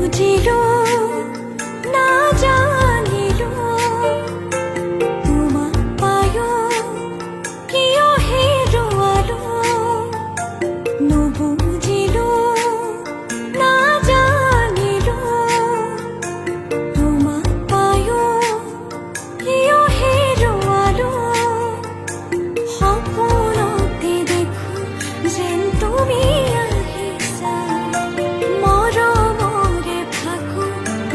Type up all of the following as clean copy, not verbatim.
বুঝিলো না জানিলো তোমাক পায়ো কিয় হেৰুৱালো নুবুজিলো না জানিলো তোমাক পায়ো কিয় হেৰুৱালো সপোনতে দেখো যেন তুমি আহিছা মৰমৰে ভাকো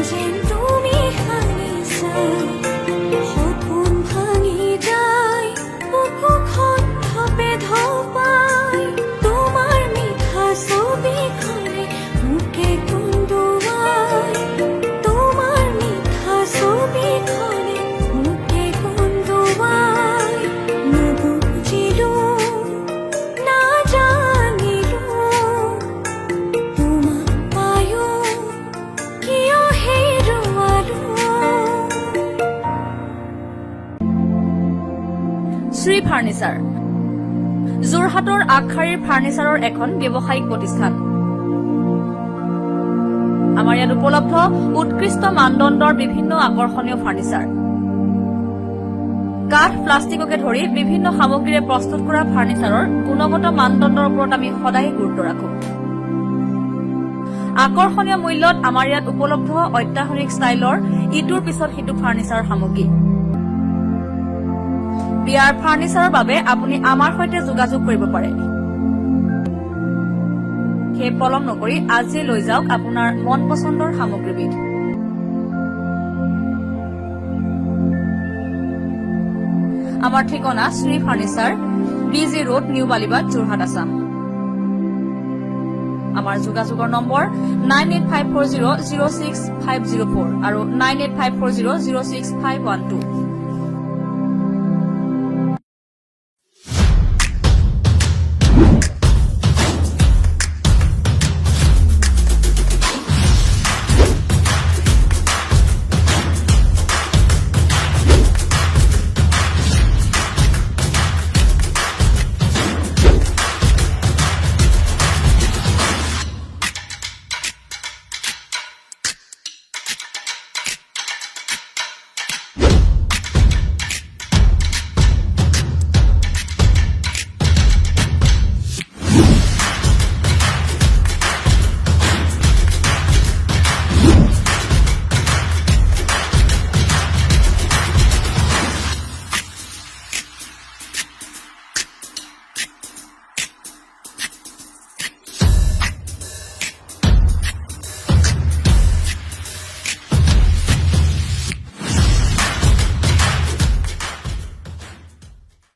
যেন তুমি হানিছা সপোন ভাঙি যায় বুকুখন থপে ধপাই তোমাৰ মিঠা ছবিখনে মোকে কন্দুৱাই তোমাৰ মিঠা ছবিখনে মোকে কন্দুৱাই নুবুজিলো না জানিলো তোমাক পায়ো কিয় হেৰুৱালো শ্ৰী ফাৰ্ণিচাৰ যোৰহাটৰ আগশাৰীৰ ফাৰ্ণিচাৰৰ এখন ব্যৱসায়িক প্ৰতিষ্ঠান আমাৰ ইয়াত উপলব্ধ উৎকৃষ্ট মানদণ্ডৰ বিভিন্ন আকৰ্ষণীয় ফাৰ্ণিচাৰ কাঠ প্লাষ্টিককে ধৰি বিভিন্ন সামগ্ৰীৰে প্ৰস্তুত কৰা ফাৰ্ণিচাৰৰ গুণগত মানদণ্ডৰ ওপৰত আমি সদায় গুৰুত্ব ৰাখো আকৰ্ষণীয় মূল্যত আমাৰ ইয়াত উপলব্ধ অত্যাধুনিক ষ্টাইলৰ ইটোৰ পিছত সিটো ফাৰ্ণিচাৰ সামগ্ৰী বিয়াৰ ফাৰ্ণিচাৰৰ বাবে আপুনি আমাৰ সৈতে যোগাযোগ কৰিব পাৰে সেই পলম নকৰি আজি লৈ যাওক আপোনাৰ মন পছন্দৰ সামগ্ৰীবিধ আমাৰ ঠিকনা Shri furniture BG road new Balibad Jorhat Assam আমাৰ যোগাযোগৰ নম্বৰ 9854006504 আৰু 9854006512